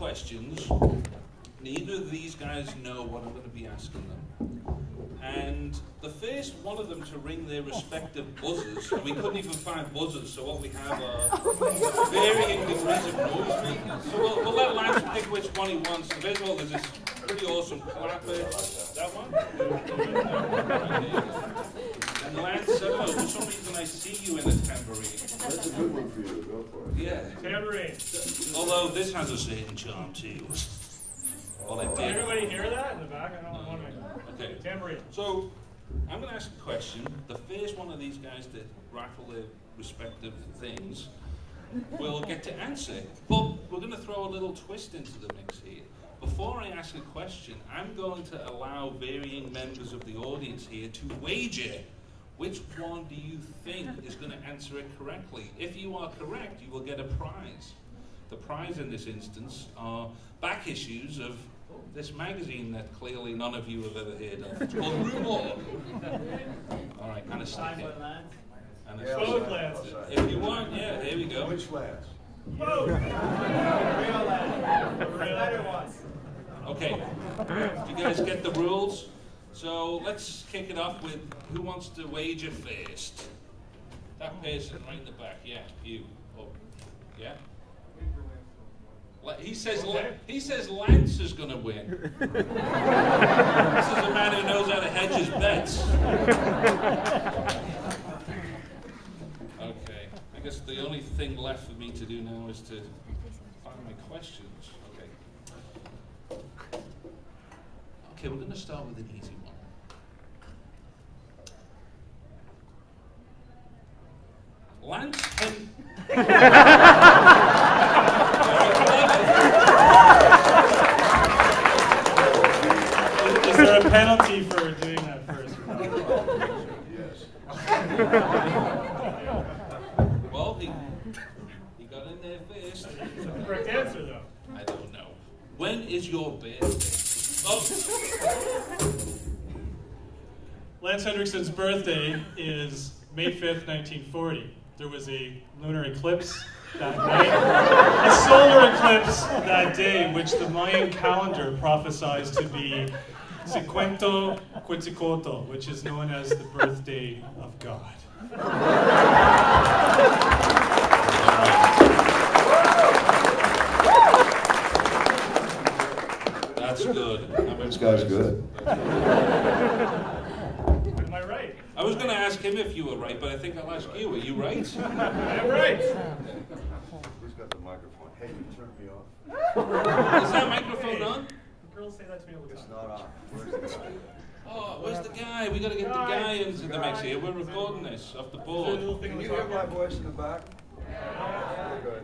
questions. Neither of these guys know what I'm going to be asking them. And the first one of them to ring their respective buzzers, and we couldn't even find buzzers, so what we have are varying degrees of noise makers. So we'll let Lance pick which one he wants. So first of all, there's this pretty awesome clapper. That one? And Lance, I don't know, for some reason I see you in a tambourine. That's a good one for you, go for it. Yeah. Tambourine. Although this has a certain charm too. Well, it Can did. everybody hear that in the back? I don't want to. Okay. Tambourine. So, I'm going to ask a question. The first one of these guys that rattle their respective things will get to answer. But we're going to throw a little twist into the mix here. Before I ask a question, I'm going to allow varying members of the audience here to wager which one do you think is going to answer it correctly. If you are correct, you will get a prize. The prize in this instance are back issues of this magazine that clearly none of you have ever heard of. It's called Rue Morgue. All right, kind of stick it. Both Lance. If you want, yeah, there we go. Which Lance? Both. Real Lance. The better ones. Okay, you guys get the rules? So let's kick it off with who wants to wager first? That person right in the back, yeah, you. Oh, yeah? He says Lance is going to win. This is a man who knows how to hedge his bets. Okay, I guess the only thing left for me to do now is to find my questions. Okay, we're going to start with an easy one. Lance Is there a penalty for doing that first? Yes. Well, he got in there first. It's the correct answer, though. I don't know. When is your birthday? Oh. Lance Henrickson's birthday is May 5th, 1940. There was a lunar eclipse that night, a solar eclipse that day, which the Mayan calendar prophesies to be Cinquento Quetzalcoatl, which is known as the birthday of God. That's good. This guy's good. Am I right? I was going to ask him if you were right, but I think I'll ask you. Are you right? I'm right. Who's got the microphone? Hey, you turned me off. Is that microphone on? Girls say that to me all the It's time. not on. Where's the guy? Oh, where's the guy? We got to get the guy into the mix here. We're recording this off the There's a board. little thing Can on you the hear top. my voice in the back? Good.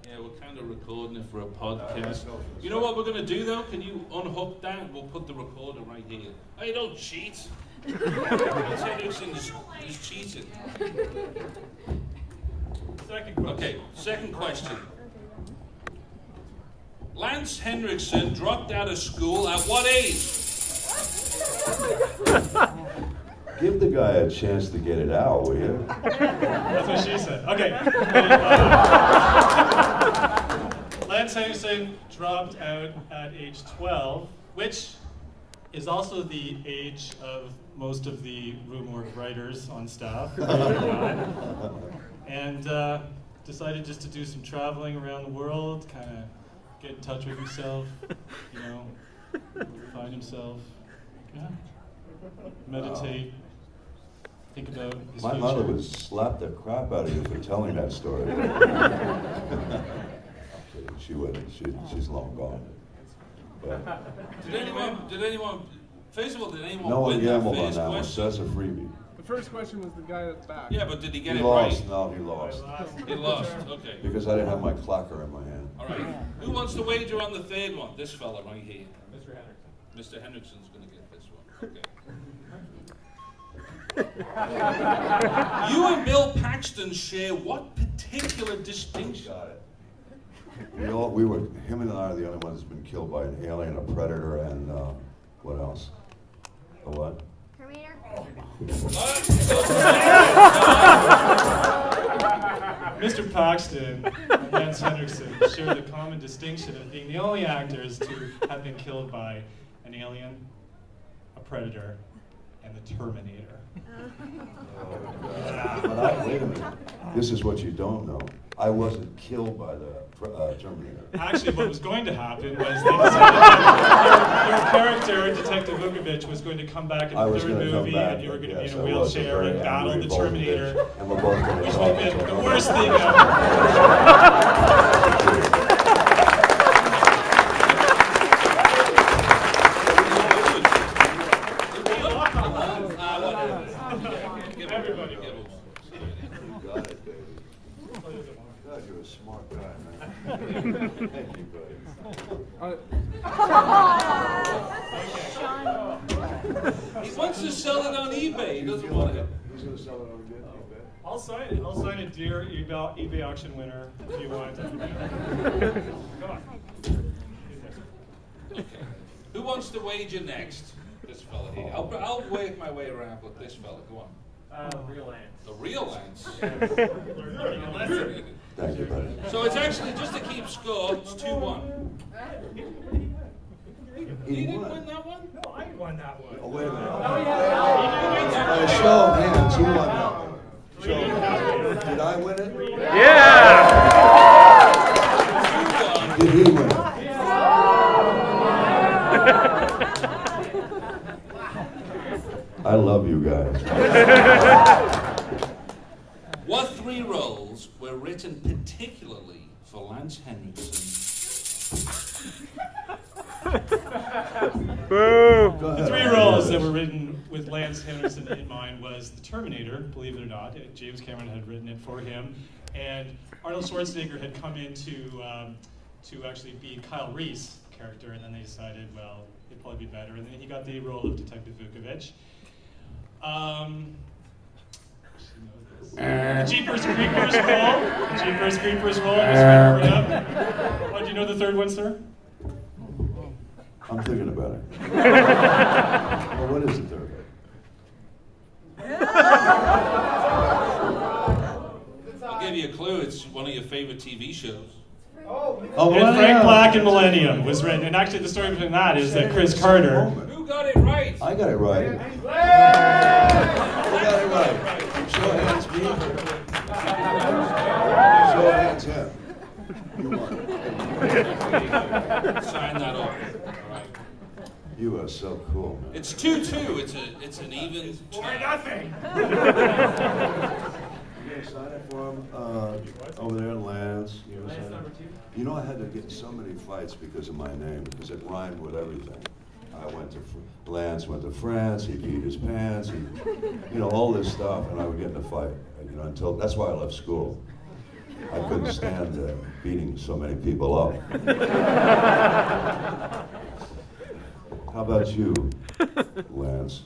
Yeah, we're kind of recording it for a podcast. You know what we're going to do, though? Can you unhook that? We'll put the recorder right here. Hey, don't cheat. Lance Henrickson is cheating. Second question. Okay, second question. Lance Henrickson dropped out of school at what age? Give the guy a chance to get it out, will you? That's what she said. Okay. Lance Henrickson dropped out at age 12, which is also the age of most of the Rue Morgue writers on staff. And decided just to do some traveling around the world, kind of get in touch with himself, you know, find himself, yeah, meditate. Think about his My future. mother would slap the crap out of you for telling that story. She wouldn't. She's long gone. But Did anyone, first of all, did anyone no one win that gambled on first that one, question? so that's a freebie. The first question was the guy at the back. Yeah, but did he get He it lost. right? No, he lost. He lost, okay. Because I didn't have my clacker in my hand. All right. Who wants to wager on the third one? This fella right here. Mr. Henrickson. Mr. Henrickson's going to get this one. Okay. You and Bill Paxton share what particular distinction? Got it. Him and I are the only ones that's been killed by an alien, a predator, and what else? A what? Mr. Mr. Paxton and Lance Henrickson share the common distinction of being the only actors to have been killed by an alien, a predator, and the Terminator. But wait a minute. This is what you don't know. I wasn't killed by the Terminator. Actually, what was going to happen was they decided that your character, Detective Vukovic, was going to come back in the third movie, and you were going to be in a wheelchair and battle the Terminator, and we're both going to which talk would have been the to worst thing ever. Everybody goes. You got it, baby. God, you're a smart guy, man. Thank you, buddy. He wants to sell it on eBay. He doesn't want it. He's going to sell it on eBay. I'll sign it. I'll sign a dear eBay auction winner if you want. Come on. Okay. Who wants to wager next? This fella here. I'll work my way around with this fella. Go on. Real Lance. The real Lance. Thank you, buddy. So it's actually, just to keep score, it's 2-1. He You didn't won. win that one? No, I won that one. Oh, wait a minute. Show of hands. Who won that one? Show of hands. Did I win it? Yeah! Did he win it? I love you guys. What three roles were written particularly for Lance Henrickson? Boo! Go ahead. The three roles that were written with Lance Henrickson in mind was the Terminator, believe it or not. James Cameron had written it for him, and Arnold Schwarzenegger had come in to actually be Kyle Reese' character, and then they decided, well, it'd probably be better, and then he got the role of Detective Vukovic. The Jeepers Creepers role. The Jeepers Creepers role was written for him. Oh, do you know the third one, sir? I'm thinking about it. Well, what is the third one? I'll give you a clue. It's one of your favorite TV shows. Oh, And Frank Black and Millennium was written. And actually, the story behind that is that Chris Carter. Who got it right? I got it right. Who got it right? Show of hands, me. Show of hands, him. You won. Sign that off. All right. You are so cool, man. It's 2-2. It's an even tie. Nothing. You gonna sign it for him over there in Lance? You know, I had to get in so many fights because of my name, because it rhymed with everything. I went to Lance went to France. He peed his pants. He, all this stuff, and I would get in a fight. Until that's why I left school. I couldn't stand beating so many people up. How about you, Lance?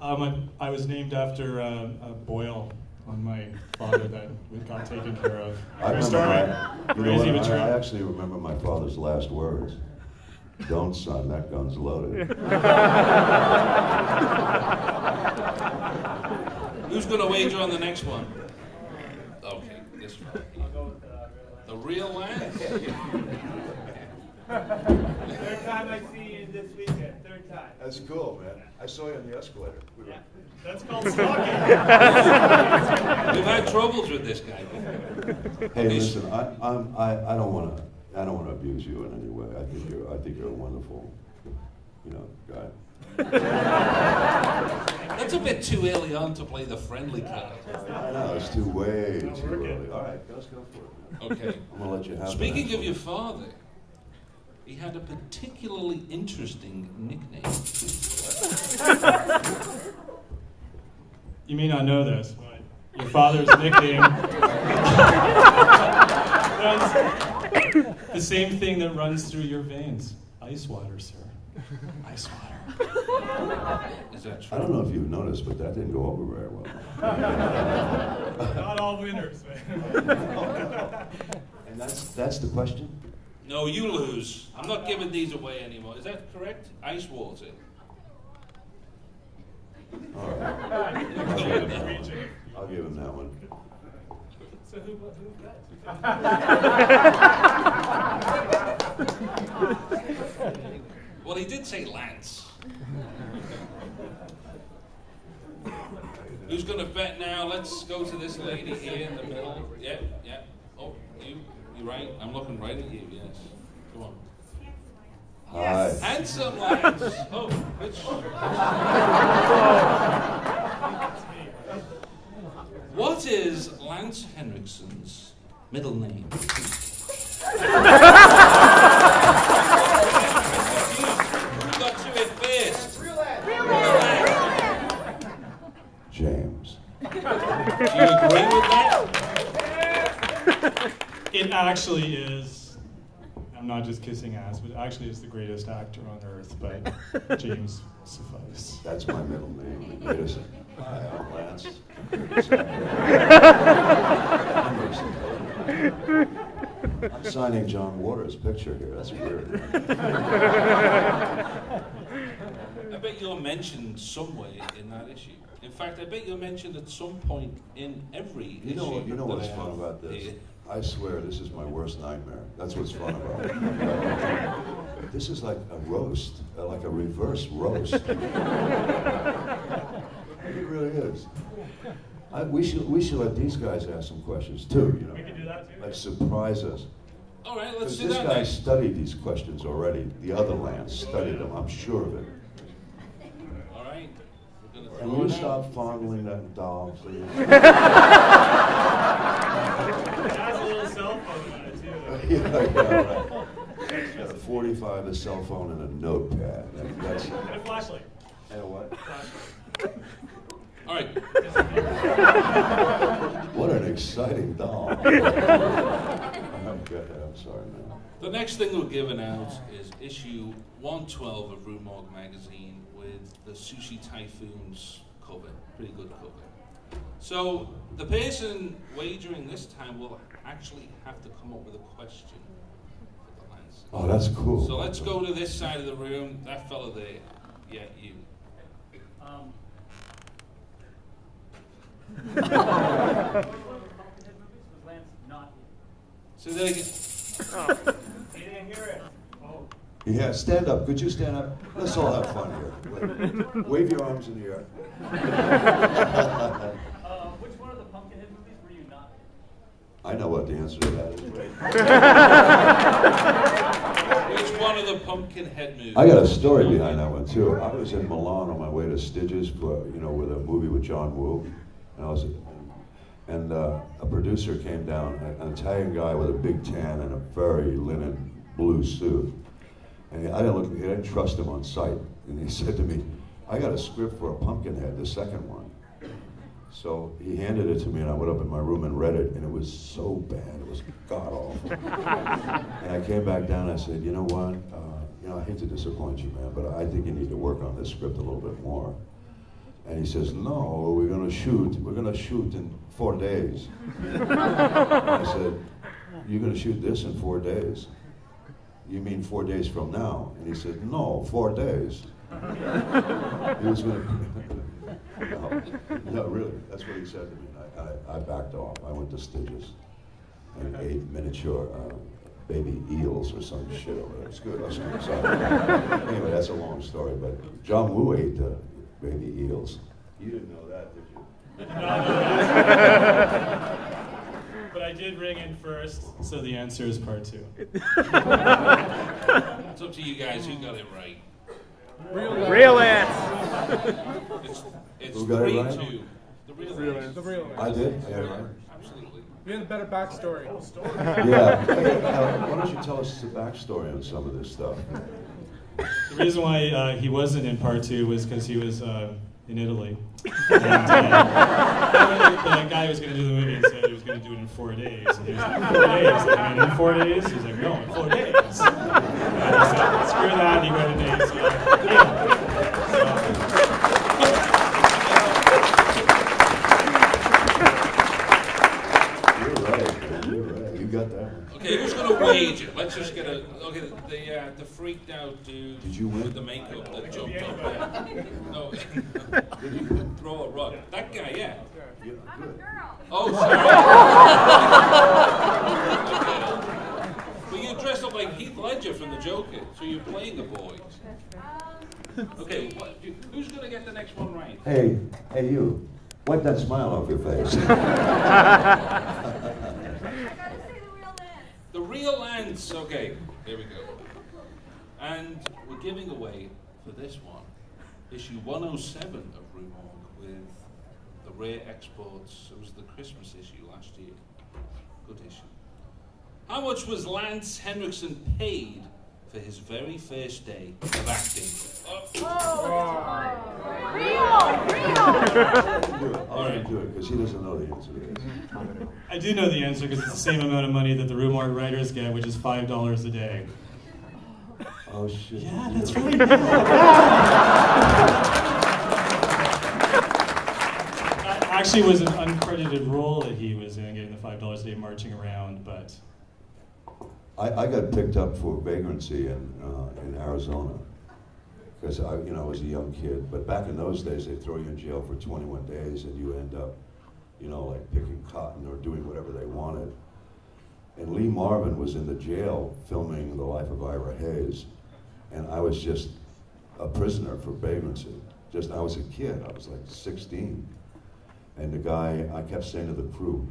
I was named after a boil on my father that got taken care of. I actually remember my father's last words. Don't, son, that gun's loaded. Who's going to wager on the next one? Okay, this one. The real Lance? Third time I see you this weekend. Third time. That's cool, man. I saw you on the escalator. That's called stalking. We've had troubles with this guy. Hey, listen, I don't want to abuse you in any way. I think you're a wonderful, guy. That's a bit too early on to play the friendly card. I know it's way too early. All right, let's go for it, man. Okay. I'm gonna let you have. Speaking of your father, he had a particularly interesting nickname. You may not know this, but your father's nickname runs the same thing that runs through your veins. Ice water, sir. Ice water. Is that true? I don't know if you've noticed, but that didn't go over very well. Not all winners, man. And that's the question? No, you lose. I'm not giving these away anymore. Is that correct? Ice water. All right. Region. I'll give him that one. So who got? Well, he did say Lance. Who's going to bet now? Let's go to this lady here in the middle. Yeah, yeah. Oh, you're right. I'm looking right at you, yes. Come on. Hi. Handsome Lance. Oh, which? What is Lance Henrickson's middle name? You got to it first. Real Lance. James. Do you agree with that? It actually is. I'm not just kissing ass, but it actually is the greatest actor on earth, but James suffice. That's my middle name. Wait a second. Hi, I'm Lance. I'm signing John Waters' picture here. That's weird. I bet you're mentioned somewhere in that issue. In fact, I bet you're mentioned at some point in every issue. You know what's fun about this? I swear this is my worst nightmare. That's what's fun about it. This is like a roast, like a reverse roast. It really is. We should let these guys ask some questions too. You know, We can do that too. like surprise us. All right, let's Because do this that guy then. studied these questions already. The other Lance studied them. I'm sure of it. All right. We're gonna Can throw you it stop out. fondling that doll, please? It has a little cell phone on it too. Yeah, right. He's got a 45, a cell phone, and a notepad. That's, And a flashlight. and a what? All right. What an exciting doll. I'm sorry, man. The next thing we're giving out is issue 112 of Rue Morgue magazine with the Sushi Typhoon's cover. Pretty good cover. So the person wagering this time will actually have to come up with a question for the Lance. Oh, that's cool. So let's go to this side of the room. That fella there. Yeah, you. So there again. He didn't hear it. Oh. Yeah, stand up. Could you stand up? Let's all have fun here. Wave your arms in the air. Which one of the Pumpkinhead movies were you not in? I know what the answer to that is. Which one of the Pumpkinhead movies? I got a story behind that one too. I was in Milan on my way to Stitches for, with a movie with John Woo, and a producer came down, an Italian guy with a big tan and a very linen blue suit, and I didn't trust him on sight, and he said to me, "I got a script for a Pumpkinhead, the second one." So he handed it to me, and I went up in my room and read it, and it was so bad, it was god awful. And I came back down and I said, "You know what? I hate to disappoint you, man, but I think you need to work on this script a little bit more." And he says, "No, we're gonna shoot in 4 days." And I said, "You're gonna shoot this in 4 days? You mean 4 days from now?" And he said, "No, 4 days." He was gonna. No, really, that's what he said to me. And I backed off. I went to Stitches and ate miniature baby eels or some shit over there. It's good. Anyway, that's a long story, but John Woo ate baby eels. You didn't know that, did you? But I did ring in first, so the answer is part 2. It's up to you guys who got it right. Real Lance. It's Who got it right? 3-2. The real Lance. The real Lance. I did? Yeah. Absolutely. You had a better backstory. Yeah. Hey, why don't you tell us the backstory on some of this stuff? The reason why he wasn't in part 2 was because he was in Italy. And, the guy who was going to do the movie and said he was going to do it in 4 days. And he was like, 4 days? And in 4 days? He's like, no, in 4 days. And he said, screw that, and he went a day. So, yeah. You're right, man. You're right. You got that one. Okay, who's going to wager? Let's just get the freaked out dude Did you win? with the makeup that jumped up there. No, throw a rug. That guy, yeah. Yeah, I'm a good. girl. Oh, sorry. Okay. Well, you dressed up like Heath Ledger from the Joker, so you're playing the boys. Okay, who's going to get the next one right? Hey, you. Wipe that smile off your face. I gotta say the real Lance. The real Lance. Okay, here we go. And we're giving away, for this one, issue 107 of Rue Morgue with the rare exports. It was the Christmas issue last year. Good issue. How much was Lance Henrickson paid for his very first day of acting? I'll do it, because he doesn't know the answer to this. I do know the answer because it's the same amount of money that the Rue Morgue writers get, which is $5 a day. Oh, shit. Yeah, that's right. Actually, it was an uncredited role that he was in, getting the $5 a day marching around, but... I got picked up for vagrancy in Arizona, because I was a young kid. But back in those days, they throw you in jail for 21 days, and you end up, like picking cotton or doing whatever they wanted. And Lee Marvin was in the jail filming The Life of Ira Hayes, and I was just a prisoner for vagrancy. I was a kid. I was like 16, and the guy, I kept saying to the crew,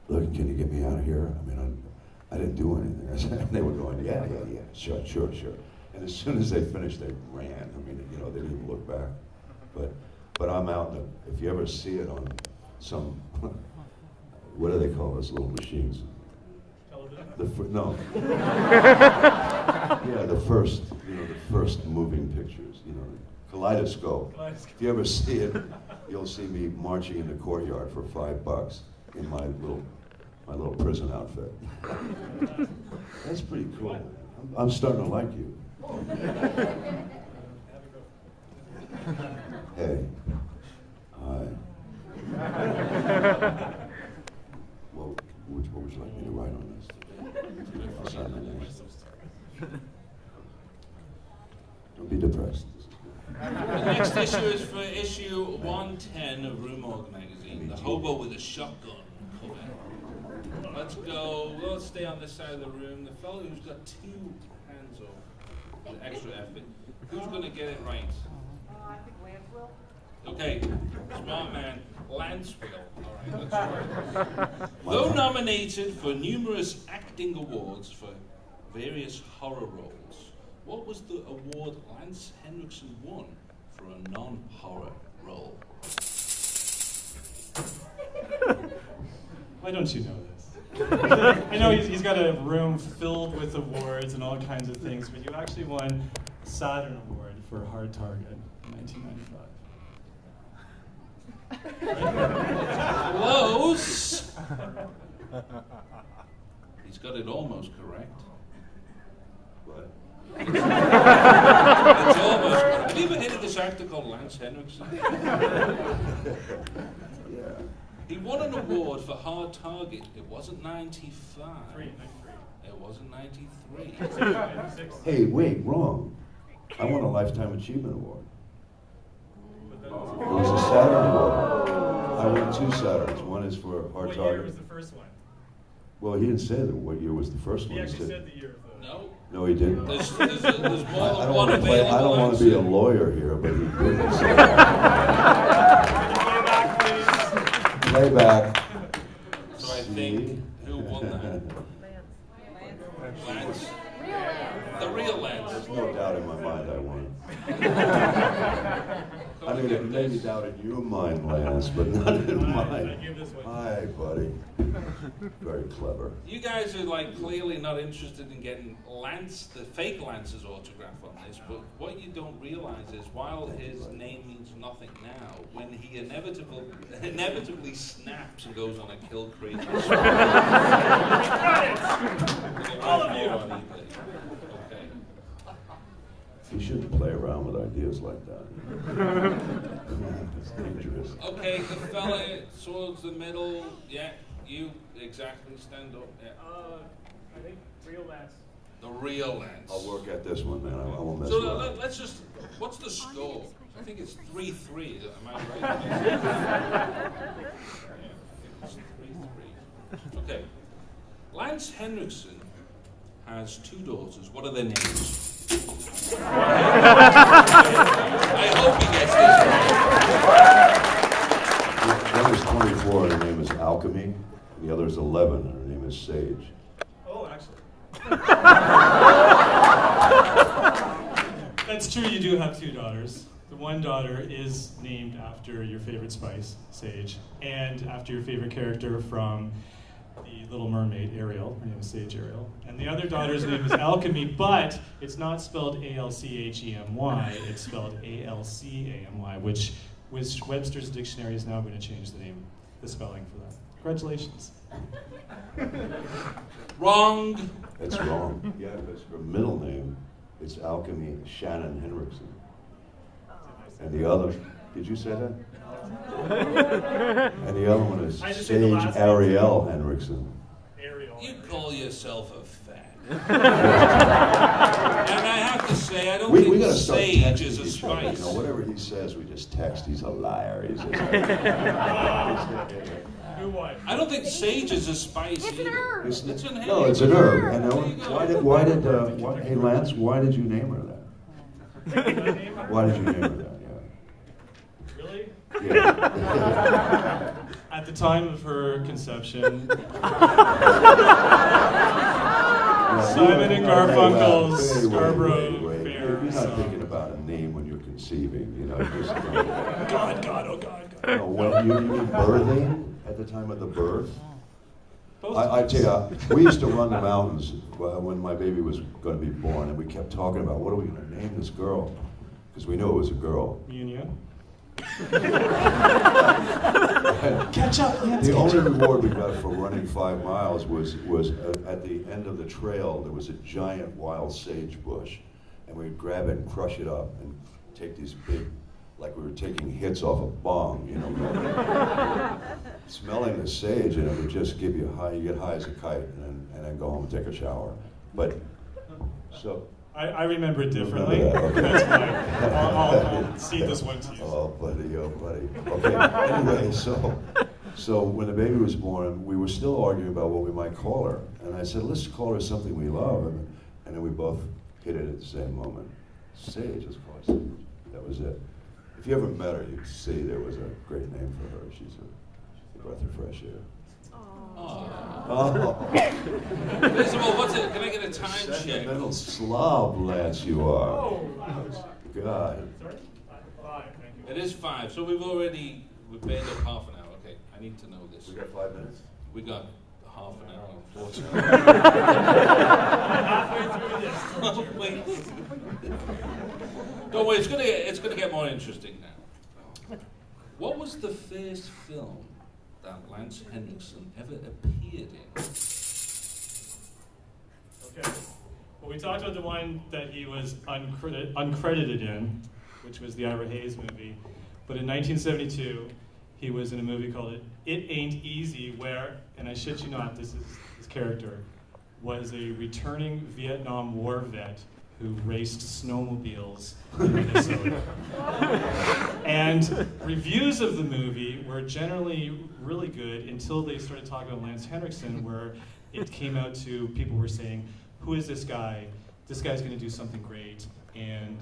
"Look, can you get me out of here? I mean, I didn't do anything." And they were going, yeah, sure. And as soon as they finished, they ran. I mean, they didn't even look back. But I'm out, if you ever see it on some, what do they call those little machines? Television? No. Yeah, the first moving pictures, kaleidoscope. If you ever see it, you'll see me marching in the courtyard for $5 in my little prison outfit. That's pretty cool. I'm starting to like you. Hey. Hi. Well, what would you like me to write on this? I'll sign my name. Don't be depressed. The next issue is for issue 110 of Rue Morgue magazine, The Hobo with a Shotgun cover. Let's go. Let's stay on this side of the room. The fellow who's got two hands up with extra effort. Who's going to get it right? I think Lance will. Okay, smart man. Lance will. All right, let's try. Though nominated for numerous acting awards for various horror roles, what was the award Lance Henrickson won for a non-horror role? Why don't you know this? I know he's got a room filled with awards and all kinds of things, but you actually won a Saturn Award for Hard Target in 1995. Close! He's got it almost correct. What? It's almost correct. Have you ever heard of this actor called Lance Henrickson? Yeah. He won an award for Hard Target. It wasn't 95. 93. It wasn't 93. 96. Hey, wait, wrong. I won a Lifetime Achievement Award. It was a Saturn Award. I won 2 Saturns. One is for Hard What Target. year was the first one? Well, he didn't say what year was the first one. He actually said the year of the... No. No, he didn't. There's more than I don't one want to available I don't want to be a answer. lawyer here, but he didn't say that. Playback. So I think, who won that? Lance. The real Lance. There's no doubt in my mind I won. I mean, it made me doubt in your mind, Lance, but not in I mine. give this one. Hi, buddy. Very clever. You guys are clearly not interested in getting Lance, the fake Lance's autograph on this, but what you don't realize is while his name means nothing now, when he inevitably snaps and goes on a kill crazy spree. All of you! Okay. You shouldn't play around with ideas like that. It's dangerous. Okay, the fella towards the middle, yeah, you exactly stand up. Yeah. I think real Lance. The real Lance. I'll work at this one, man. I won't mess So around. let's just, what's the score? I think it's 3-3, am I right? Yeah, it's 3-3. Okay. Lance Henrickson has 2 daughters. What are their names? I hope he gets this right. One is 24 and her name is Alchemy. The other is 11 and her name is Sage. Oh, actually. That's true, you do have 2 daughters. The one daughter is named after your favorite spice, Sage, and after your favorite character from The Little Mermaid, Ariel. Her name is Sage Ariel. And the other daughter's name is Alchemy, but it's not spelled Alchemy, it's spelled Alcamy, which Webster's Dictionary is now going to change the spelling for that. Congratulations. Wrong. That's wrong. Yeah, because her middle name is Alchemy Shannon Henrickson. And the other, did you say that? And the other one is I just said the Sage last name. Ariel Henrickson. Ariel. You call yourself a fag. And I have to say, I don't We think gotta start Sage texting is a each other. spice. You know, whatever he says, we just text. He's a liar. He's just Who won? I don't think sage is a spice It's an either. herb. It's an herb. No, it's an herb. And There you go. hey Lance, why did you name her that? Why did you name her that? Really? Yeah. At the time of her conception, Simon and Garfunkel's Scarborough Fair. You're not song. thinking about a name when you're conceiving, you know. Just, God, oh God. no, when you mean birthing at the time of the birth. Both I tell you, we used to run the mountains when my baby was going to be born, and we kept talking about what are we going to name this girl, because we knew it was a girl. Munia. Catch up, Lance. The only reward we got for running 5 miles was at the end of the trail. There was a giant wild sage bush, and we'd grab it and crush it up and take these big, like we were taking hits off a bong, you know. Smelling the sage, and it would just give you high. You get high as a kite, and then go home and take a shower. But so. I remember it differently. Okay. That's fine. I'll cede this one to you. Oh, buddy, oh, buddy. Okay, anyway, so when the baby was born, we were still arguing about what we might call her. And I said, let's call her something we love. And then we both hit it at the same moment. Sage, let's call her Sage. That was it. If you ever met her, you'd see there was a great name for her. She's a breath of fresh air. Oh. Oh. First of all, what's it? Can I get a time check? Sentimental slob, Lance, you are. Oh, ouch. God. Sorry? 5, thank you. It is 5, so we've burned up half an hour. Okay, I need to know this. We got 5 minutes? We got half an hour, unfortunately. Halfway through this. Wait. Don't worry, it's gonna get more interesting now. What was the first film that Lance Henrickson ever appeared in? Okay. Well, we talked about the one that he was uncredited in, which was the Ira Hayes movie. But in 1972, he was in a movie called It Ain't Easy, where, and I shit you not, this is his character, was a returning Vietnam War vet who raced snowmobiles in Minnesota. And reviews of the movie were generally really good until they started talking about Lance Henriksen, where it came out to people were saying, who is this guy? This guy's going to do something great. And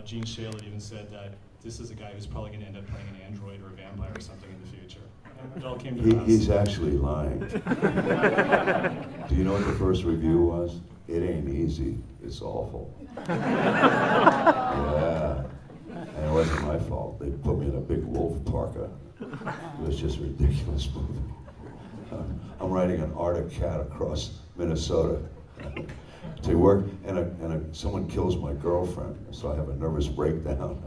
Gene Shalit even said that this is a guy who's probably going to end up playing an android or a vampire or something in the future. And it all came to pass. He's actually lying. Do you know what the first review was? It ain't easy. It's awful. Yeah. And it wasn't my fault. They put me in a big wolf parka. It was just a ridiculous movie. I'm riding an Arctic cat across Minnesota to work, and someone kills my girlfriend, so I have a nervous breakdown.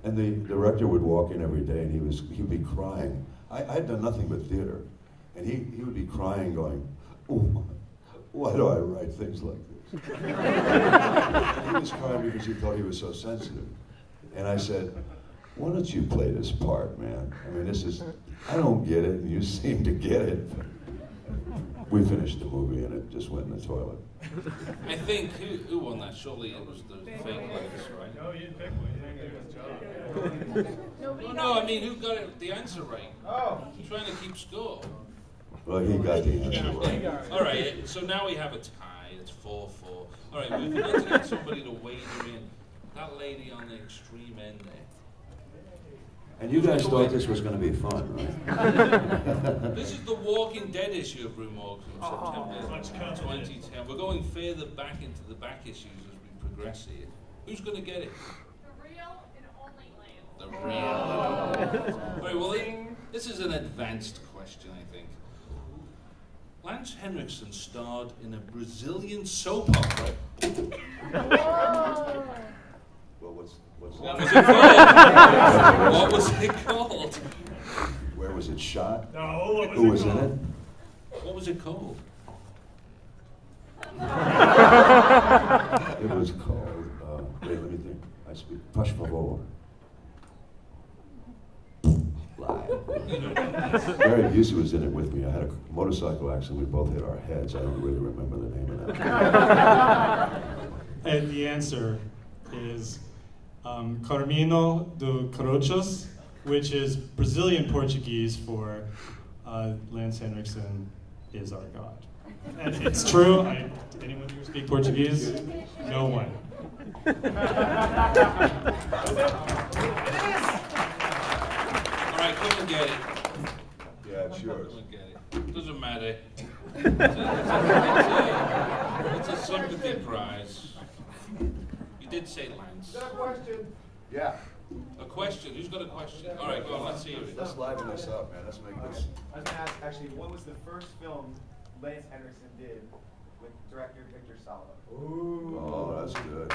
And the director would walk in every day, and he'd be crying. I had done nothing but theater, and he would be crying, going, "Oh, why do I write things like this?" He was crying because he thought he was so sensitive, and I said, "Why don't you play this part, man? I mean, I don't get it, and you seem to get it." we finished the movie and it just went in the toilet. I think, who won that? Surely it was the fake Lance, right? No, you didn't pick one. You didn't do his job. No, I mean, who got the answer right? Oh. I'm trying to keep score. Well, he got the answer right. All right, so now we have a tie. It's 4-4. All right, we need to get somebody to wager in. That lady on the extreme end there. And you guys thought this was going to be fun, right? This is the Walking Dead issue of Rue Morgue from September 2010. We're going further back into the back issues as we progress here. Who's going to get it? The real and only Lance. The real. All right, well, this is an advanced question, I think. Lance Henrickson starred in a Brazilian soap opera. Well, what's What was it called? What was it called? Where was it shot? No, Who was in it? What was it called? It was called, wait, let me think. I speak, por favor. Gary Busey was in it with me. I had a motorcycle accident. We both hit our heads. I don't really remember the name of that. And the answer is Carmino do Carochos, which is Brazilian Portuguese for Lance Henrickson is our God. And it's true. Anyone here speak Portuguese? No one. All right, come and get it. Yeah, it's yours. Come and get it. Doesn't matter. It's a sympathy prize. You did say Lance. Is that a question? Yeah. A question? Who's got a question? All right, go on, let's hear it. Let's liven this up, man. Let's make this. I was going to ask, actually, what was the first film Lance Henriksen did with director Victor Salva? Ooh. Oh, that's good.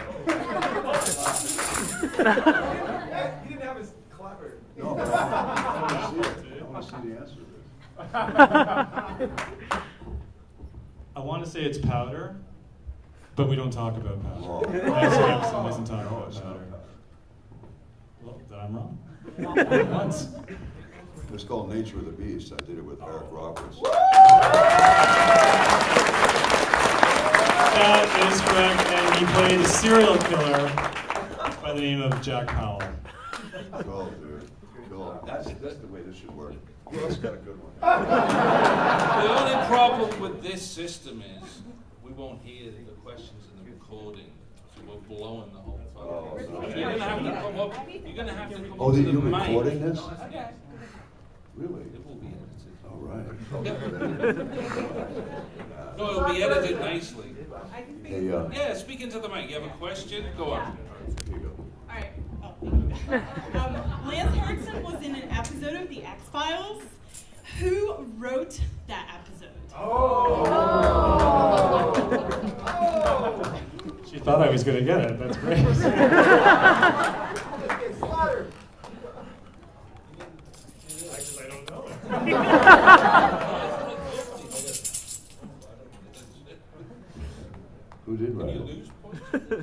He didn't have his clever. No, but I want to see it. I want to see the answer to this. I want to say it's powder, but we don't talk about powder. Wrong. Lance Henriksen doesn't talk No, about it's not powder. powder. Well, then I'm wrong. Once. It's called Nature of the Beast. I did it with Eric Roberts. That is correct, and he played a serial killer by the name of Jack Powell. Cool, dude. Cool. That's the way this should work. Who else got a good one? The only problem with this system is we won't hear the questions in the recording, so we're blowing the whole Oh, time. no. So you're gonna have to come up. You're gonna have to come Oh, up to you're the mic. recording this? Yeah, Really? it will be edited. All right. No, it'll be edited nicely. Hey, Yeah, speak into the mic. You have a question? Go on. here you go. Alright. Lance Henriksen was in an episode of The X-Files. Who wrote that episode? She thought I was going to get it. That's great. I don't know. Who did Can write you it? lose points?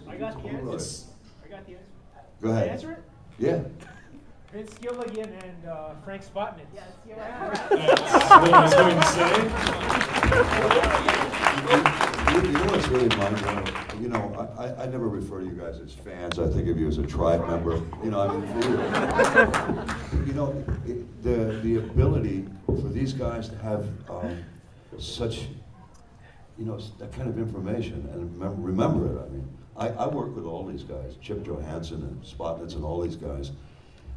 I got the Who wrote answer. it? I got the answer. Go Can I ahead. answer it? Yeah. Vince Gilligan and Frank Spotman. Yes, you're right. That's what I was going to say. You know what's really mind-blowing? You know, I never refer to you guys as fans. I think of you as a tribe member. You know, I mean, for real. You know, the ability for these guys to have such, you know, that kind of information and remember it. I mean, I work with all these guys, Chip Johansson and Spotnitz and all these guys,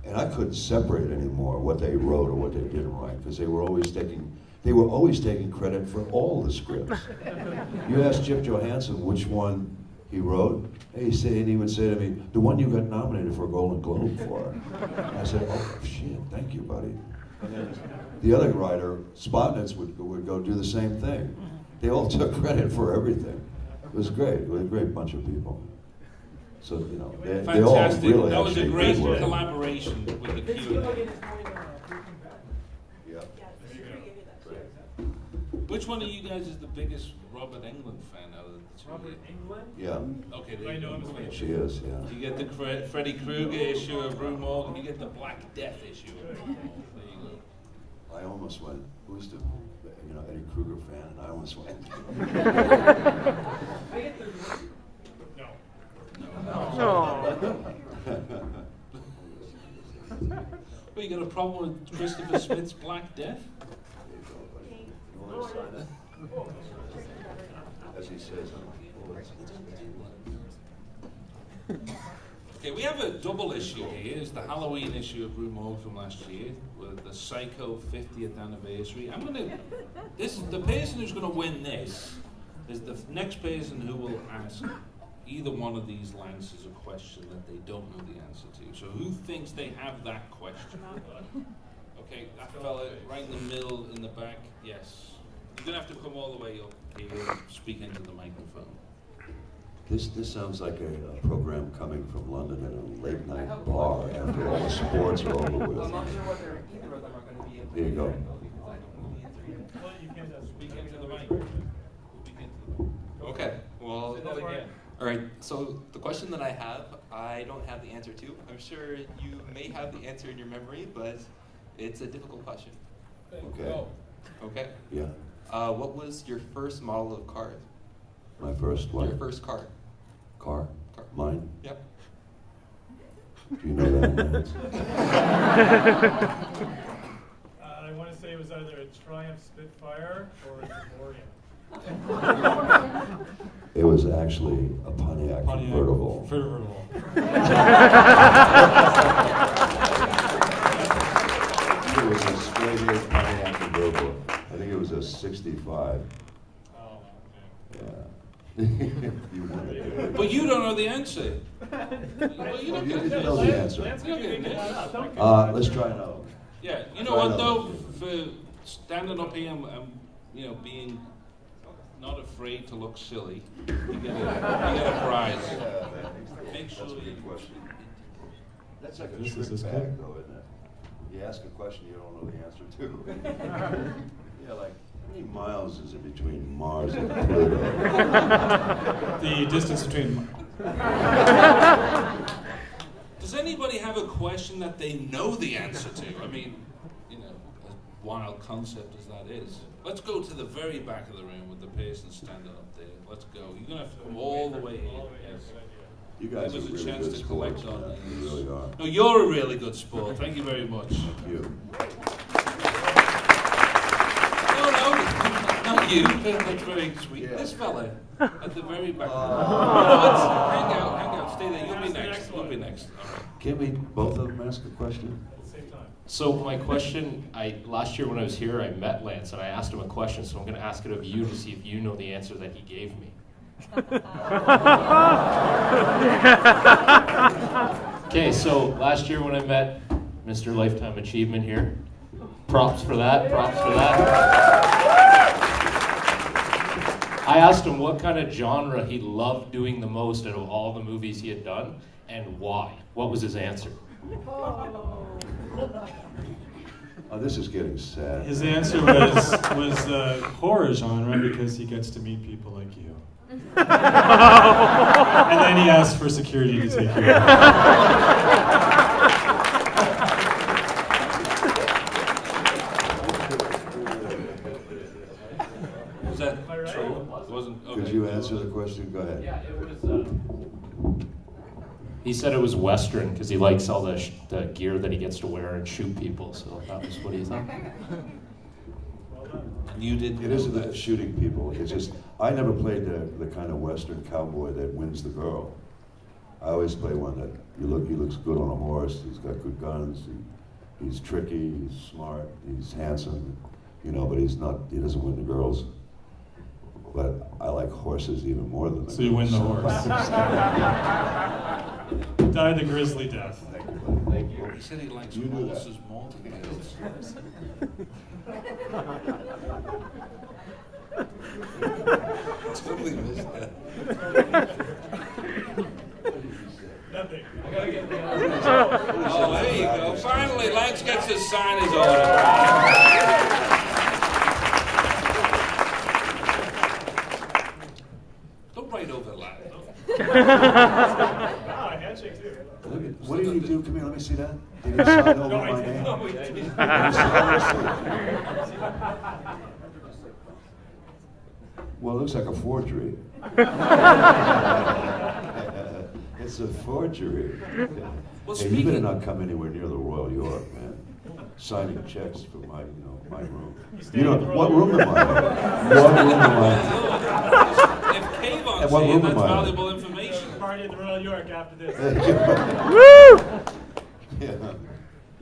and I couldn't separate anymore what they wrote or what they didn't write because they were always taking credit for all the scripts. You ask Chip Johansson which one he wrote, and he would say to me, "The one you got nominated for a Golden Globe for." I said, "Oh shit, thank you, buddy." And then the other writer, Spotnitz, would go do the same thing. They all took credit for everything. It was great. It was a great bunch of people. So, you know, they all Fantastic. really That was a actually great good work. collaboration with the Vince Q&A. Gilligan is doing Breaking Bad. Yeah. Which one of you guys is the biggest Robert Englund fan out of the two? Robert Englund? Yeah, Okay, I know him as well. she is, yeah. You get the Freddy Krueger issue of Rue Morgue, and you get the Black Death issue of Rue Morgue. There you go. I almost went, who's the, you know, Eddie Kruger fan, and I almost went. No. Well, you got a problem with Christopher Smith's Black Death? You want to sign it? As he says. Okay, we have a double issue here. It's the Halloween issue of Rue Morgue from last year, with the Psycho 50th anniversary. The person who's gonna win this is the next person who will ask either one of these Lances a question that they don't know the answer to. So who thinks they have that question? Okay, that fella right in the middle, in the back, yes. You're gonna have to come all the way up here and speak into the microphone. This sounds like a program coming from London at a late night bar after all the sports are over with. I'm not sure whether either of them are going to be able to. There you go. Well, you can Speak into the mic. Speak into the mic. Okay, well, all right, so the question that I have, I don't have the answer to. I'm sure you may have the answer in your memory, but it's a difficult question. Okay. Okay. Yeah. What was your first model of car? My first what? Your first car. Car? Mine? Yep. Do you know that, Lance? I want to say it was either a Triumph Spitfire or a DeLorean. It was actually a Pontiac convertible. It was a straight A Pontiac convertible. I think it was a 65. Oh, Yeah. You wanted it. But you don't know the answer. Well, you You don't didn't get know this. the answer. Lance, You don't get this. Let's try another. Yeah, you know Try what another. though? For standing up here and being not afraid to look silly, you get a prize. Make sure That's a you. good question. That's like a This is trick good. bag, though, isn't it? You ask a question you don't know the answer to. Yeah, like, how many miles is it between Mars and Pluto? The distance between. Does anybody have a question that they know the answer to? I mean, as wild concept as that is. Let's go to the very back of the room with the person standing up there. Let's go. You're going to have to come all the way here. Yes. You guys Give are us a really chance good to sports, collect on man. these. You really are. No, you're a really good sport. Thank you very much. Thank you. No, not you. That's very sweet. Yeah. This fella at the very back. Oh. Hang out. Stay there. You'll be next. You'll be next. All right. Can't we both of them ask a question? At the same time. So my question, last year when I was here, I met Lance and I asked him a question, so I'm going to ask it of you to see if you know the answer that he gave me. Okay, so last year when I met Mr. Lifetime Achievement here, props for that. I asked him what kind of genre he loved doing the most out of all the movies he had done, and why. What was his answer? Oh, this is getting sad. His answer was horror genre because he gets to meet people like you. And then he asked for security to take care of him. Was that true? It wasn't. Okay. Could you answer the question? Go ahead. Yeah, it was. He said it was Western because he likes all the gear that he gets to wear and shoot people. So that was what he thought. You did. It isn't that shooting people. It's just, I never played the kind of Western cowboy that wins the girl. I always play one that he looks good on a horse. He's got good guns. He's tricky. He's smart. He's handsome. But he doesn't win the girls. But I like horses even more than the So you win the girls. horse. Died the grisly death. Thank you. He said he likes You knew that. horses more than girls. Totally missed that. Nothing. Oh, there you go. Finally, Lance gets to sign his autograph. Don't write over Lance. Ah, handshake too. What did he do? Come here, let me see that. Did he sign over my name? Let me see. Well, it looks like a forgery. It's a forgery. Well, Hey, you better not come anywhere near the Royal York, man. Signing checks for my, my room. What room am I in? What room am I If Kayvon's And what here, room that's am I in? valuable information. Party at the Royal York after this. Woo! Yeah,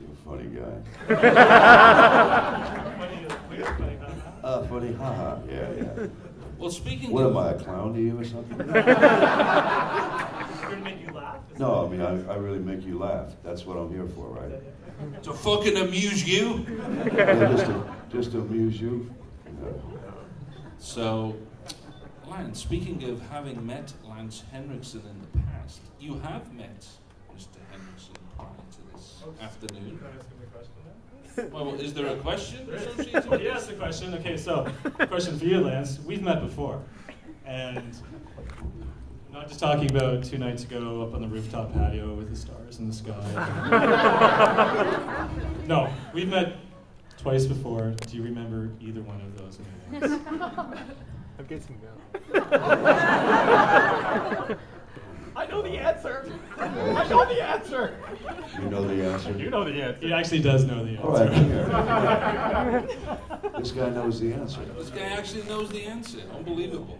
you're a funny guy. Funny, haha. Yeah. Well, speaking What of... am I, a clown to you or something? Going to make you laugh? No, I mean, I really make you laugh. That's what I'm here for, right? To fucking amuse you? Yeah, just to amuse you. Yeah. So, Lance, speaking of having met Lance Henrickson in the past, you have met Mr. Henrickson prior to this afternoon. Well, is there a question associated with Yes, the question. Okay, so, question for you, Lance. We've met before. And not just talking about 2 nights ago up on the rooftop patio with the stars in the sky. No, we've met twice before. Do you remember either one of those meetings? I'm guessing no. I know the answer. I know the answer. You know the answer? You know the answer. He actually does know the answer. All right, here. This guy knows the answer. This guy actually knows the answer. Unbelievable.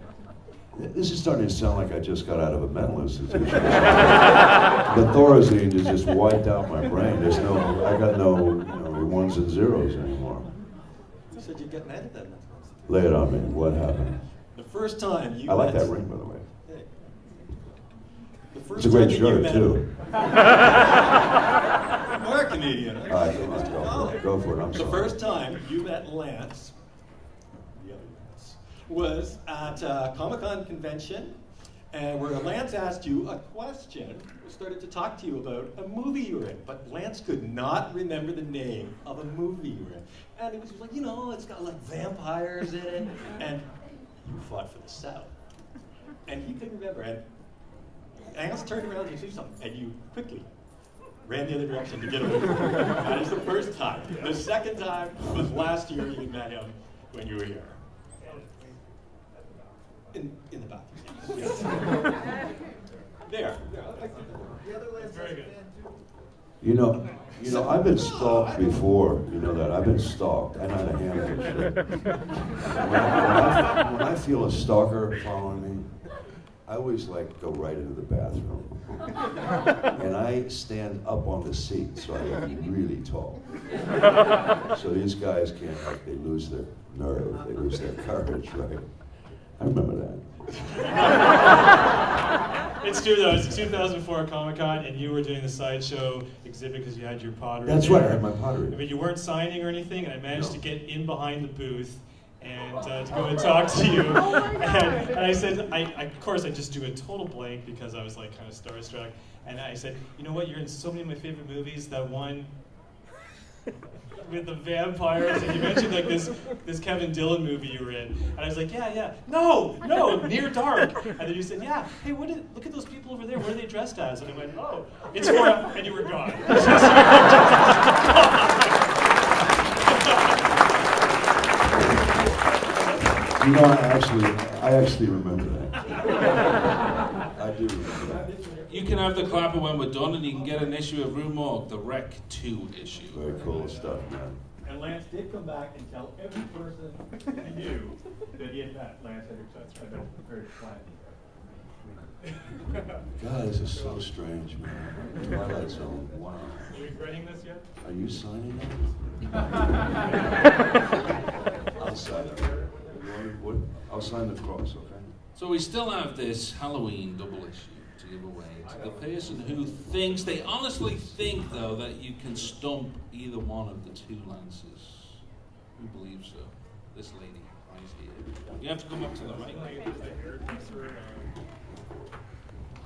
This is starting to sound like I just got out of a mental institution. The Thorazine just wiped out my brain. I got no ones and zeros anymore. You said you'd get mad at them. Lay it on me. What happened? The first time you I like met, that ring, by the way. Hey. The first It's a great time that you shirt, met too. Or a comedian. All right, come on, go for it. I'm The sorry. first time you met Lance, the other Lance, was at a Comic-Con convention, and where Lance asked you a question, started to talk to you about a movie you were in, but Lance could not remember the name of a movie you were in. And he was like, it's got like vampires in it, and you fought for the South. And he couldn't remember, and Lance turned around and you see something, and you quickly ran the other direction to get away from him. That is the first time. The second time was last year you met him when you were here. In the bathroom. Yes. There. The other Lance Very good. You know, I've been stalked before. You know that. I've been stalked. I know how to handle this shit. When I feel a stalker following me, I always go right into the bathroom. And I stand up on the seat so I can be really tall. So these guys can't, they lose their nerve, they lose their courage, right? I remember that. It's true though, it's 2004 Comic-Con and you were doing the sideshow exhibit because you had your pottery. That's right, I had my pottery. I mean, you weren't signing or anything, and I managed to get in behind the booth and to go and talk to you. And I said, of course, I just drew a total blank because I was kind of starstruck. And I said, you know what, you're in so many of my favorite movies, that one with the vampires, and you mentioned this Kevin Dillon movie you were in, and I was like, yeah, no, Near Dark, and then you said, yeah, hey, look at those people over there, what are they dressed as? And I went, oh, it's for, and you were gone. You know, I actually remember that. I do remember that. You can have the clapper when we're done, and you can get an issue of Rue Morgue, the Rec 2 issue. Very cool stuff, man. And Lance did come back and tell every person he knew that he had met Lance Henrickson. I bet very quiet. God, this is so strange, man. Twilight Zone, wow. Are we writing this yet? Are you signing it? I'll sign it. I'll sign the cross, okay? So we still have this Halloween double issue to give away to the person who thinks, they honestly think though, that you can stump either one of the two Lances. Who believes so? This lady right here. You have to come up to the mic.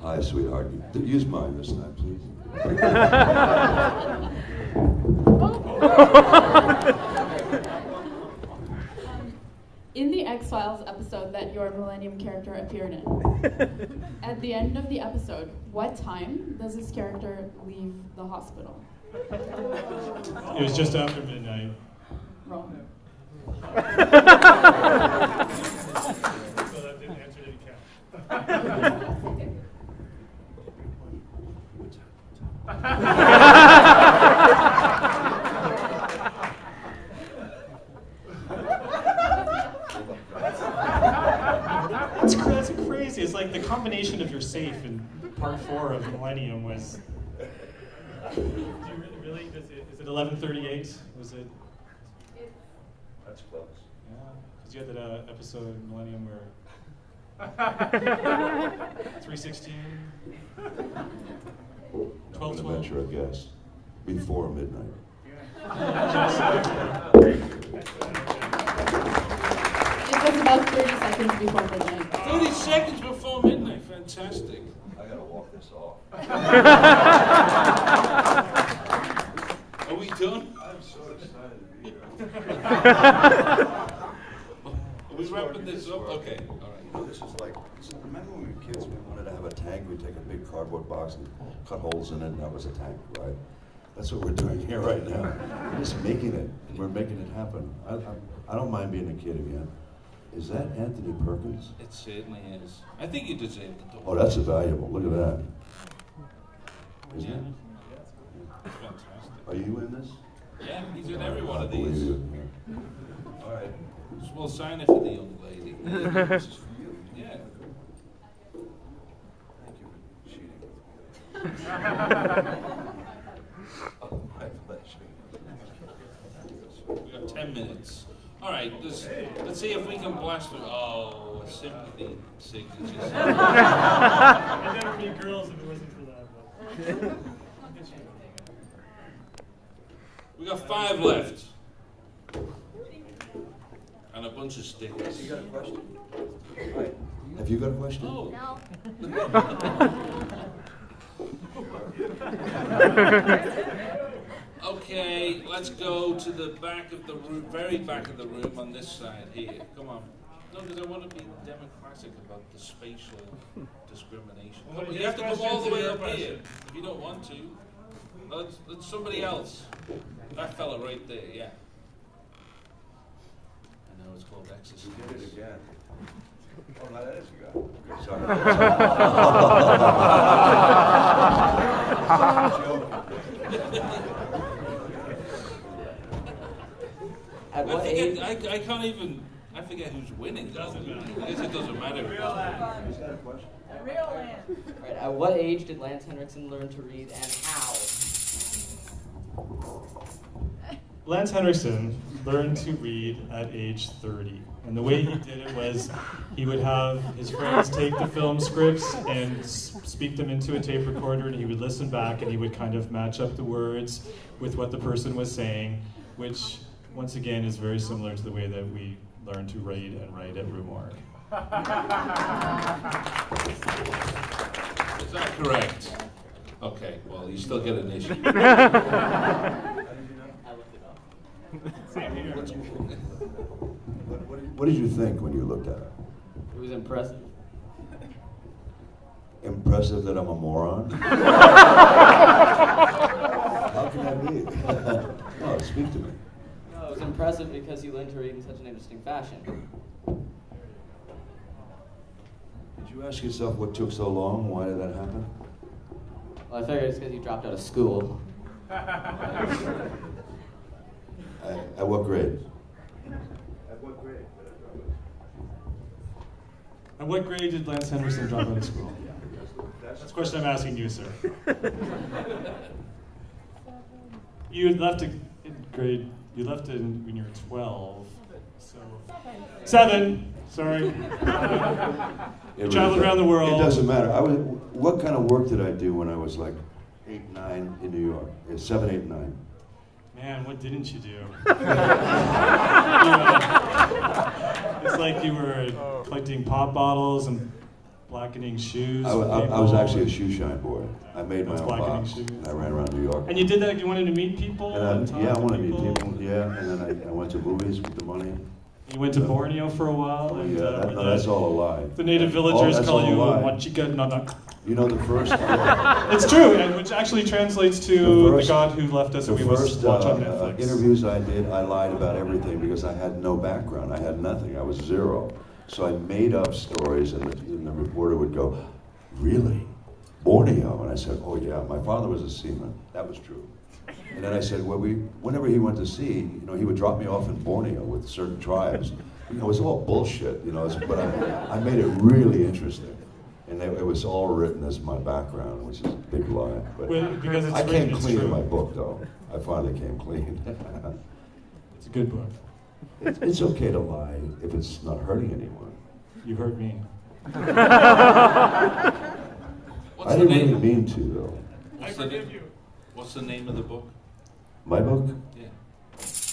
Hi, sweetheart. Use mine this time, please. In the X-Files episode that your Millennium character appeared in, at the end of the episode, what time does this character leave the hospital? It was just after midnight. Wrong. That's crazy. It's like the combination of your safe in part 4 of Millennium was. Do you really? Is it 1138? Was it? That's close. Yeah, because you had that episode in Millennium where 316, I'm 12. gonna venture a guess. Before midnight. It was about 30 seconds before midnight. 30 seconds before midnight. Fantastic. I gotta walk this off. Are we done? I'm so excited to be here. Are we wrapping this up? Okay. All right. This is like, remember when we were kids, we wanted to have a tank, we'd take a big cardboard box and cut holes in it, and that was a tank, right? That's what we're doing here right now. We're just making it. We're making it happen. I don't mind being a kid again. Is that Anthony Perkins? It certainly is. I think you deserve it. Oh, that's valuable. Look at that. Isn't Yeah. it? It's fantastic. Are you in this? Yeah, he's in every one I of believe these. you. Yeah. All right. We'll sign it for the young lady. This is for you. Yeah. Thank you for cheating with me. Oh, my pleasure. We got 10 minutes. All right, let's see if we can blast through. Oh, a sympathy signature. I'd never meet girls if it wasn't for that. We got 5 left. And a bunch of stickers. You got a question? Hi. Have you got a question? Oh. Okay, let's go to the back of the room, very back of the room on this side here. Come on. No, because I want to be democratic about the spatial discrimination. Come on, you have to come all the way up here if you don't want to. Let's somebody else. That fella right there, yeah. I know it's called exercise. You did it again. Oh, no, that is a guy. Okay, sorry. I can't even. I forget who's winning. Doesn't matter. I guess it doesn't matter. He's got a question. Real Lance. Right. At what age did Lance Henrickson learn to read, and how? Lance Henrickson learned to read at age 30. And the way he did it was he would have his friends take the film scripts and speak them into a tape recorder, and he would listen back and he would kind of match up the words with what the person was saying, which once again is very similar to the way that we learn to read and write at Rue Morgue. Is that correct? Okay, well, you still get an issue. What did you think when you looked at it? It was impressive. Impressive that I'm a moron? How can that be? No, speak to me. No, it was impressive because you learned to read in such an interesting fashion. Did you ask yourself what took so long? Why did that happen? Well, I figured it's because you dropped out of school. At what grade? At what grade? At what grade did Lance Henrickson drop out of school? That's the question I'm asking you, sir. You had left in grade. You left when you were 12. So 7. Sorry. You traveled around the world. It doesn't matter. What kind of work did I do when I was like 8, 9 in New York? 7, 8, 9. Man, what didn't you do? It's like you were collecting pop bottles and blackening shoes. I was actually a shoe shine boy. I made my own box. Shoes. I ran around New York. And you did that? You wanted to meet people? And I wanted to meet people. Yeah, and then I went to movies with the money. You went to Borneo for a while? And, that's all a lie. The native villagers call you Wachika Nanak. You know the first... It's true, and which actually translates to the God who left us and we must watch on Netflix. Interviews I did, I lied about everything because I had no background. I had nothing. I was zero. So I made up stories, and the reporter would go, "Really? Borneo. And I said, oh yeah, my father was a seaman. That was true. And then I said, well, whenever he went to sea, he would drop me off in Borneo with certain tribes. It was all bullshit, but I made it really interesting. And it was all written as my background, which is a big lie. But because it's I came written, clean it's in true. my book, though. I finally came clean. It's a good book. It's okay to lie if it's not hurting anyone. You hurt me. I didn't really mean to, though. What's the name of the book? My book? Yeah.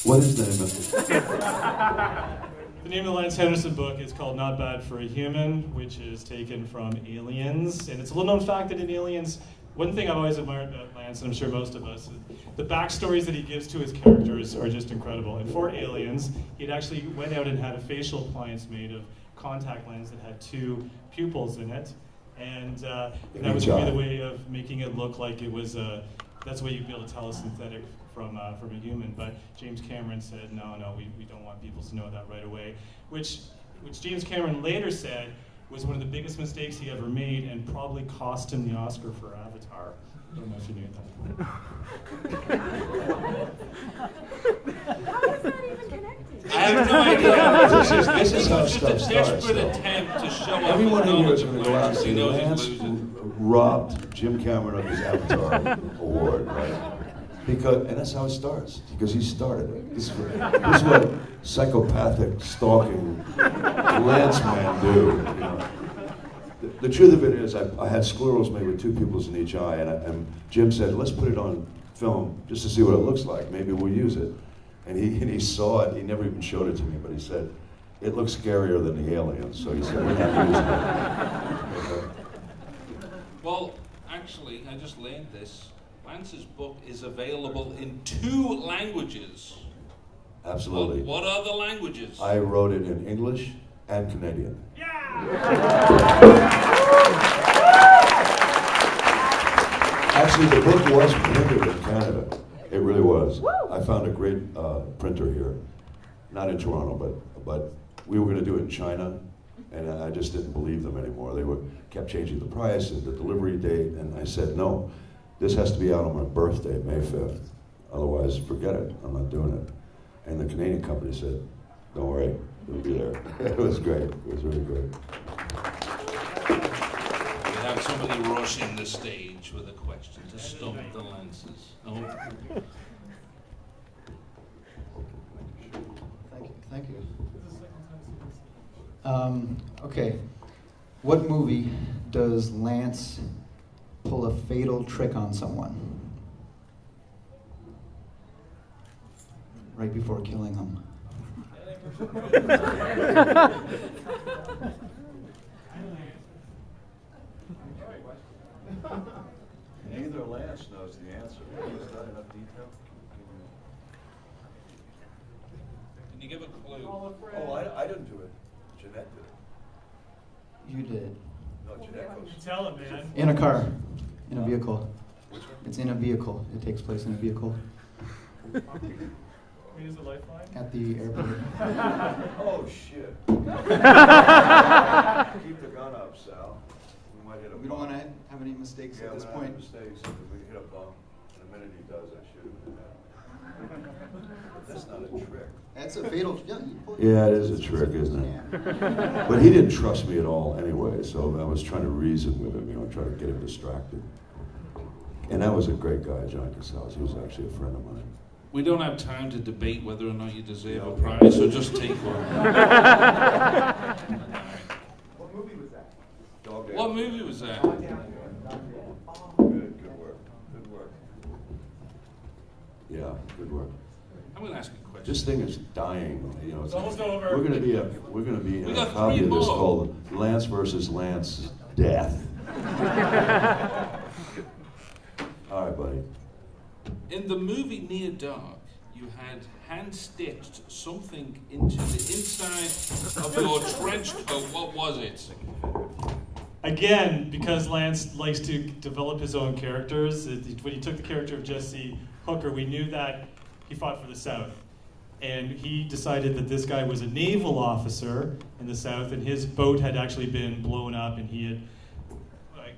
What is the name of it? The name of the Lance Henrickson book is called Not Bad for a Human, which is taken from Aliens. And it's a little known fact that in Aliens, one thing I've always admired about Lance, and I'm sure most of us, is the backstories that he gives to his characters are just incredible. And for Aliens, he'd actually went out and had a facial appliance made of contact lens that had 2 pupils in it. And that was going to be the way of making it look like it was, that's the way you'd be able to tell a synthetic from a human. But James Cameron said, no, we don't want people to know that right away. Which James Cameron later said was one of the biggest mistakes he ever made and probably cost him the Oscar for Avatar. I don't know if you knew that. How is that even connected? I have no idea. This is how It's just a stuff starts. desperate though. attempt to show off Everyone his in here is knowledge going of to go out and Lance. He see knows he's Lance losing. robbed Jim Cameron of his Avatar award, right? And that's how it starts, because he started it. This is what psychopathic, stalking Lance men do. The truth of it is, I had sclerals made with 2 pupils in each eye, and Jim said, let's put it on film just to see what it looks like. Maybe we'll use it. And he saw it. He never even showed it to me, but he said, it looks scarier than the aliens. So he said, we're not using it. Well, actually, I just learned this. Lance's book is available in 2 languages. Absolutely. What are the languages? I wrote it in English and Canadian. Actually, the book was printed in Canada. It really was. I found a great printer here, not in Toronto, but we were going to do it in China, and I just didn't believe them anymore. They kept changing the price and the delivery date, and I said, no, this has to be out on my birthday, May 5th. Otherwise, forget it. I'm not doing it. And the Canadian company said, don't worry, it'll be there. It was great. It was really great. We have somebody rushing the stage with a question to stump the Lances. No? Thank you. Okay. What movie does Lance pull a fatal trick on someone right before killing them? Neither Lance knows the answer. Is that enough detail? Can you give a clue? Oh, I didn't do it. Jeanette did it. You did. No, Jeanette goes. Tell him, man. In a car. In a vehicle. It's in a vehicle. It takes place in a vehicle. Can we use the lifeline? At the airport. Oh, shit. Keep the gun up, Sal. We might hit a We don't want to have any mistakes at this point. Mistakes. If we hit a bump, and the minute he does, I shoot him in the head. That's not a trick. That's a fatal. Yeah, it is a trick, isn't it? But he didn't trust me at all anyway, so I was trying to reason with him, try to get him distracted. And that was a great guy, John Casals. He was actually a friend of mine. We don't have time to debate whether or not you deserve a prize, so just take one. What movie was that? What movie was that? Good work. Good work. Yeah, good work. I'm going to ask you a question. This thing is dying. It's almost over. We're going to be in a copy of this called Lance versus Lance Death. All right, buddy. In the movie Near Dark, you had hand-stitched something into the inside of your trench coat. What was it? Again, because Lance likes to develop his own characters, when he took the character of Jesse Hooker, we knew that he fought for the South. And he decided that this guy was a naval officer in the South, and his boat had actually been blown up, and he had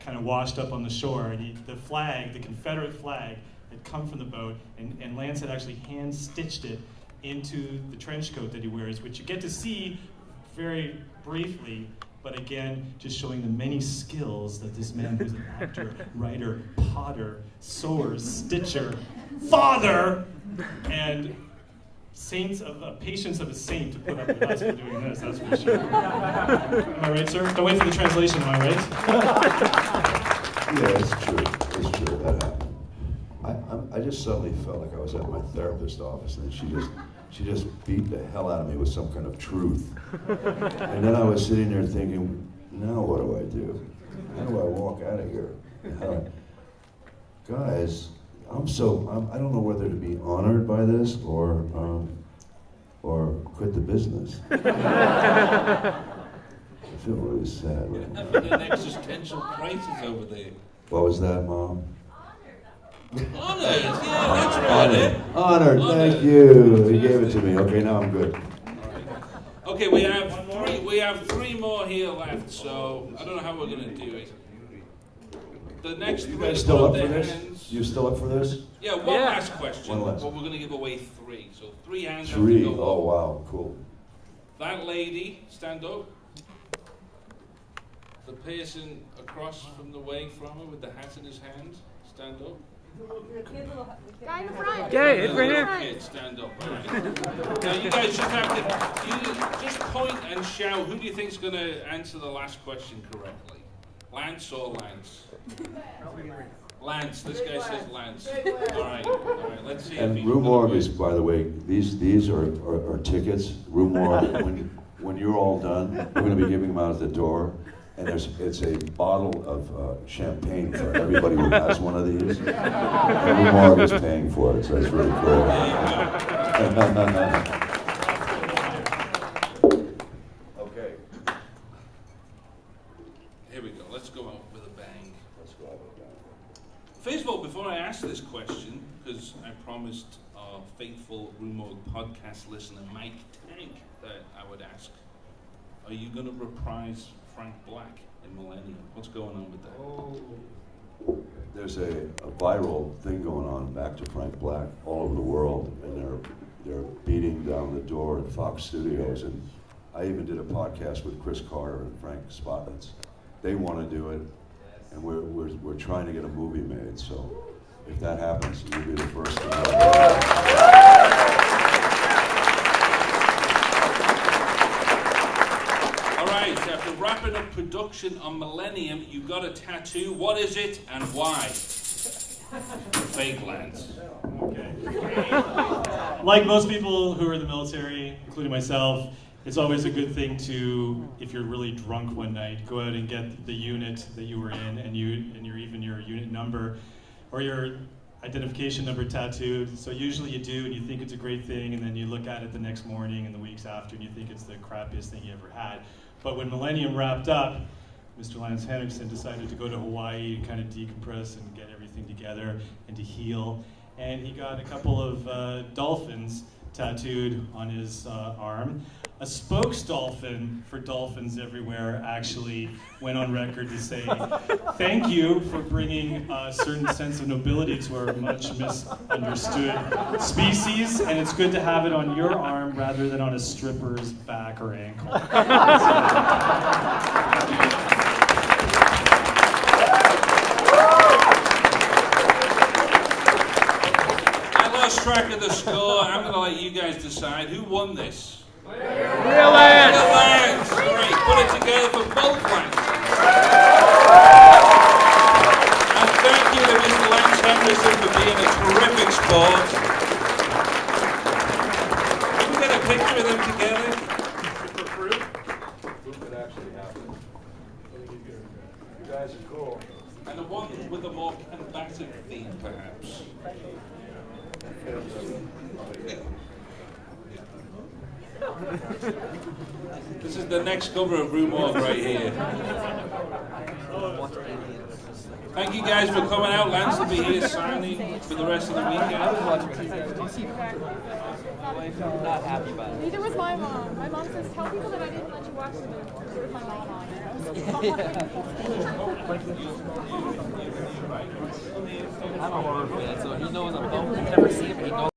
kind of washed up on the shore, and the flag, the Confederate flag, had come from the boat, and Lance had actually hand-stitched it into the trench coat that he wears, which you get to see very briefly, but again, just showing the many skills that this man who's an actor, writer, potter, sewer, stitcher, father, and patience of a saint to put up with us for doing this, that's for sure. Am I right, sir? Don't wait for the translation, am I right? Yeah, it's true. It's true. That happened. I just suddenly felt like I was at my therapist's office, and she just beat the hell out of me with some kind of truth. And then I was sitting there thinking, now what do I do? How do I walk out of here? Guys, I don't know whether to be honored by this or quit the business. I feel really sad. You're having an existential crisis over there. What was that, Mom? Honored, yeah, that's right. Honored, thank you. He gave it to me. Okay, now I'm good. Okay, we have three more here left, so I don't know how we're going to do it. The next You three guys still up their for this? hands. You still up for this? Yeah, one last question. One last. But we're going to give away three. So 3 hands Three. have to go Oh, up. wow, cool. That lady, stand up. The person across from the way from her with the hat in his hand, stand up. Guy in the front. Yeah, it's right here. Kid, stand up. All right. Now you guys just have to just point and shout. Who do you think is going to answer the last question correctly? Lance or Lance? Lance. This guy says Lance. All right. Let's see. And Rue Morgue is, by the way, these are tickets. Rue Morgue. When you're all done, we're going to be giving them out at the door. And it's a bottle of champagne for everybody who has one of these. And Rue Morgue is paying for it, so it's really cool. Okay. Here we go. Let's go out with a bang. Let's go out with a bang. First of all, before I ask this question, because I promised our faithful Rue Morgue podcast listener, Mike Tank, that I would ask, are you going to reprise Frank Black in Millennium? What's going on with that? Oh. There's a viral thing going on back to Frank Black all over the world, and they're beating down the door at Fox Studios, and I even did a podcast with Chris Carter and Frank Spotlets. They want to do it, and we're trying to get a movie made. So if that happens, you'll be the first to know. After wrapping up production on Millennium, you got a tattoo. What is it and why? Fake Lance. Okay. Like most people who are in the military, including myself, it's always a good thing to, if you're really drunk one night, go out and get the unit that you were in and your unit number or your identification number tattooed. So usually you do, and you think it's a great thing, and then you look at it the next morning and the weeks after, and you think it's the crappiest thing you ever had. But when Millennium wrapped up, Mr. Lance Henrickson decided to go to Hawaii and kind of decompress and get everything together and to heal. And he got a couple of dolphins tattooed on his arm. A spokes dolphin for dolphins everywhere actually went on record to say, thank you for bringing a certain sense of nobility to our much misunderstood species, and it's good to have it on your arm rather than on a stripper's back or ankle. I lost track of the score. I'm going to let you guys decide. Who won this? Real Lance! Real Lance! Great. Put it together for both Lance. And thank you to Mr. Lance Henrickson for being a terrific sport. Can we get a picture of them together? For proof? Who could actually happen? You guys are cool. And the one with a more combative theme, perhaps. This is the next cover of Rue Morgue right here. Thank you guys for coming out. Lance will be here signing for the rest of the weekend. wife not happy about it. Neither was my mom. My mom says, tell people that I didn't let you watch them. There was my mom on it. I'm a horror fan, so he knows I'm both. I've never seen it, but he knows